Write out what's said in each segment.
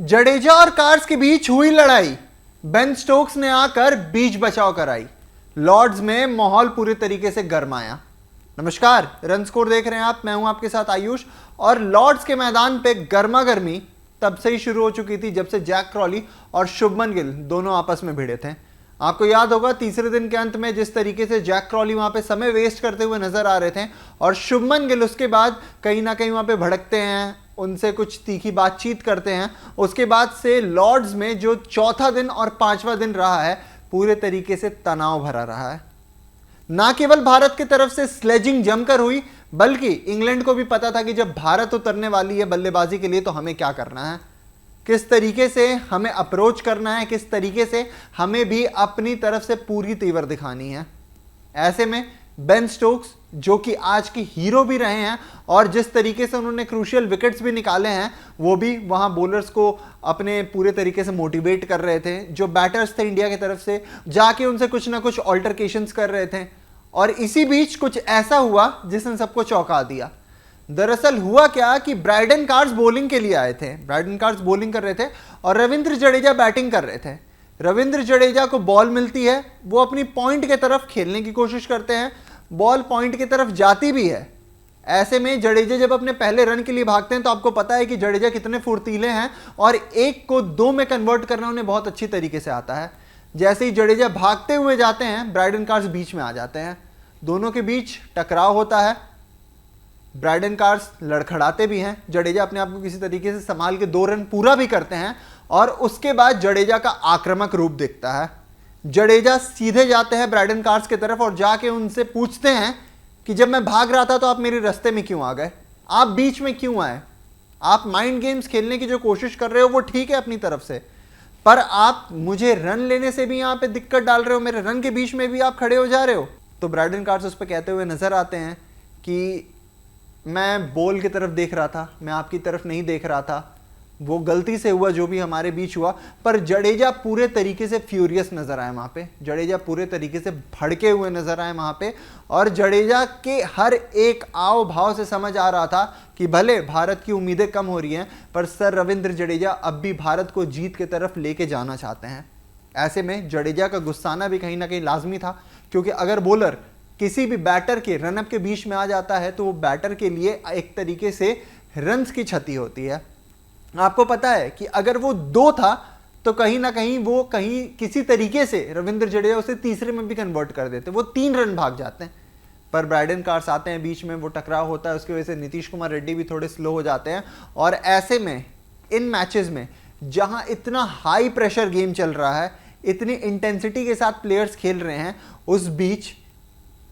जडेजा और कार्स के बीच हुई लड़ाई, बेन स्टोक्स ने आकर बीच बचाव कराई। लॉर्ड्स में माहौल पूरे तरीके से गरमाया। नमस्कार, रन स्कोर देख रहे हैं आप, मैं हूं आपके साथ आयुष। और लॉर्ड्स के मैदान पे गर्मा गर्मी तब से ही शुरू हो चुकी थी जब से जैक क्रॉली और शुभमन गिल दोनों आपस में भिड़े थे। आपको याद होगा तीसरे दिन के अंत में जिस तरीके से जैक क्रॉली वहां पे समय वेस्ट करते हुए नजर आ रहे थे और शुभमन गिल उसके बाद कहीं ना कहीं वहां पे भड़कते हैं, उनसे कुछ तीखी बातचीत करते हैं। उसके बाद से लॉर्ड्स में जो चौथा दिन और पांचवा दिन रहा है पूरे तरीके से तनाव भरा रहा है। ना केवल भारत की तरफ से स्लेजिंग जमकर हुई, बल्कि इंग्लैंड को भी पता था कि जब भारत उतरने वाली है बल्लेबाजी के लिए तो हमें क्या करना है, किस तरीके से हमें अप्रोच करना है, किस तरीके से हमें भी अपनी तरफ से पूरी तेवर दिखानी है। ऐसे में बेन स्टोक्स जो कि आज की हीरो भी रहे हैं और जिस तरीके से उन्होंने क्रूशियल विकेट्स भी निकाले हैं, वो भी वहां बॉलर्स को अपने पूरे तरीके से मोटिवेट कर रहे थे। जो बैटर्स थे इंडिया की तरफ से जाके उनसे कुछ ना कुछ ऑल्टरकेशंस कर रहे थे। और इसी बीच कुछ ऐसा हुआ जिसने सबको चौंका दिया। दरअसल हुआ क्या कि ब्राइडन कार्स बॉलिंग के लिए आए थे, ब्राइडन कार्स बॉलिंग कर रहे थे और रविंद्र जडेजा बैटिंग कर रहे थे। रविंद्र जडेजा को बॉल मिलती है, वो अपनी पॉइंट की तरफ खेलने की कोशिश करते हैं, बॉल पॉइंट की तरफ जाती भी है। ऐसे में जडेजा जब अपने पहले रन के लिए भागते हैं तो आपको पता है कि जडेजा कितने फुर्तीले हैं और एक को दो में कन्वर्ट करना उन्हें बहुत अच्छी तरीके से आता है। जैसे ही जडेजा भागते हुए जाते हैं, ब्राइडन कार्स बीच में आ जाते हैं, दोनों के बीच टकराव होता है। ब्राइडन कार्स लड़खड़ाते भी हैं, जडेजा अपने आप को किसी तरीके से संभाल के 2 रन पूरा भी करते हैं और उसके बाद जडेजा का आक्रामक रूप दिखता है। जडेजा सीधे जाते हैं ब्राइडन कार्स की तरफ और जाके उनसे पूछते हैं कि जब मैं भाग रहा था तो आप मेरे रास्ते में क्यों आ गए, आप बीच में क्यों आए, आप माइंड गेम्स खेलने की जो कोशिश कर रहे हो वो ठीक है अपनी तरफ से, पर आप मुझे रन लेने से भी यहाँ पे दिक्कत डाल रहे हो, मेरे रन के बीच में भी आप खड़े हो जा रहे हो। तो ब्राइडन कार्स उस पर कहते हुए नजर आते हैं कि मैं बॉल की तरफ देख रहा था, मैं आपकी तरफ नहीं देख रहा था, वो गलती से हुआ जो भी हमारे बीच हुआ। पर जडेजा पूरे तरीके से फ्यूरियस नजर आए वहां पे, जडेजा पूरे तरीके से भड़के हुए नजर आए वहां पे और जडेजा के हर एक आव भाव से समझ आ रहा था कि भले भारत की उम्मीदें कम हो रही हैं पर सर रविंद्र जडेजा अब भी भारत को जीत की तरफ लेके जाना चाहते हैं। ऐसे में जडेजा का गुस्साना भी कहीं ना कहीं लाजमी था, क्योंकि अगर बॉलर किसी भी बैटर के रनअप के बीच में आ जाता है तो वो बैटर के लिए एक तरीके से रन्स की क्षति होती है। आपको पता है कि अगर वो 2 था तो कहीं ना कहीं वो कहीं किसी तरीके से रविंद्र जडेजा उसे तीसरे में भी कन्वर्ट कर देते, वो 3 रन भाग जाते हैं। पर ब्राइडन कार्स आते हैं बीच में, वो टकराव होता है, उसकी वजह से नीतीश कुमार रेड्डी भी थोड़े स्लो हो जाते हैं। और ऐसे में इन मैचेस में जहां इतना हाई प्रेशर गेम चल रहा है, इतनी इंटेंसिटी के साथ प्लेयर्स खेल रहे हैं, उस बीच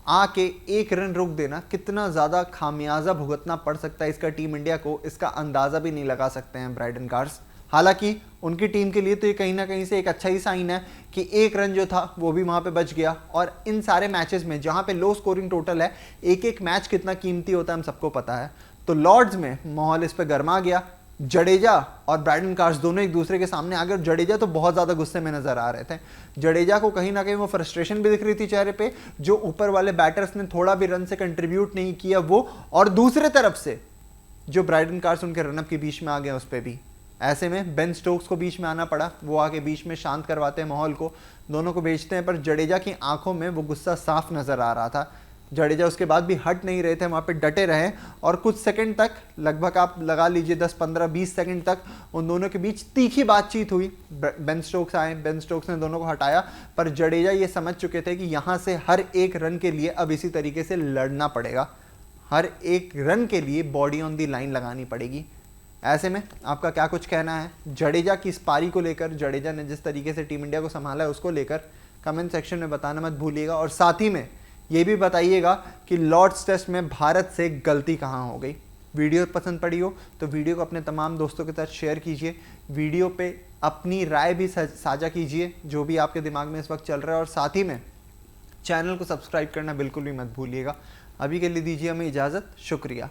आके 1 रन रोक देना कितना ज़्यादा खामियाजा भुगतना पड़ सकता है इसका टीम इंडिया को, इसका अंदाज़ा भी नहीं लगा सकते हैं ब्राइडन कार्स। हालांकि उनकी टीम के लिए तो ये कहीं ना कहीं से एक अच्छा ही साइन है कि 1 रन जो था वो भी वहाँ पे बच गया। और इन सारे मैचेस में जहाँ पे लो स्कोरिंग टोटल है, एक एक मैच कितना कीमती होता है हम सबको पता है। तो लॉर्ड्स में माहौल इस पर गर्मा गया। जडेजा और ब्राइडन कार्स दोनों एक दूसरे के सामने आ गए। जडेजा तो बहुत ज़्यादा गुस्से में नजर आ रहे थे, जडेजा को कहीं ना कहीं वो फ्रस्ट्रेशन भी दिख रही थी चेहरे पे, जो ऊपर वाले बैटर्स ने थोड़ा भी रन से कंट्रीब्यूट नहीं किया वो, और दूसरे तरफ से जो ब्राइडन कार्स उनके रनअप के बीच में आ गए उस पर भी। ऐसे में बेन स्टोक्स को बीच में आना पड़ा, वो आके बीच में शांत करवाते हैं माहौल को, दोनों को भेजते हैं। पर जडेजा की आंखों में वो गुस्सा साफ नजर आ रहा था। जडेजा उसके बाद भी हट नहीं रहे थे, वहाँ पे डटे रहे और कुछ सेकंड तक, लगभग आप लगा लीजिए 10, 15, 20 सेकंड तक उन दोनों के बीच तीखी बातचीत हुई। बेन स्टोक्स आए, बेन स्टोक्स ने दोनों को हटाया, पर जडेजा ये समझ चुके थे कि यहाँ से हर एक रन के लिए अब इसी तरीके से लड़ना पड़ेगा, हर एक रन के लिए बॉडी ऑन दी लाइन लगानी पड़ेगी। ऐसे में आपका क्या कुछ कहना है जडेजा की इस पारी को लेकर, जडेजा ने जिस तरीके से टीम इंडिया को संभाला है उसको लेकर, कमेंट सेक्शन में बताना मत भूलिएगा। और साथ ही में ये भी बताइएगा कि लॉर्ड्स टेस्ट में भारत से गलती कहाँ हो गई। वीडियो पसंद पड़ी हो तो वीडियो को अपने तमाम दोस्तों के साथ शेयर कीजिए, वीडियो पे अपनी राय भी साझा कीजिए जो भी आपके दिमाग में इस वक्त चल रहा है, और साथ ही में चैनल को सब्सक्राइब करना बिल्कुल भी मत भूलिएगा। अभी के लिए दीजिए हमें इजाज़त, शुक्रिया।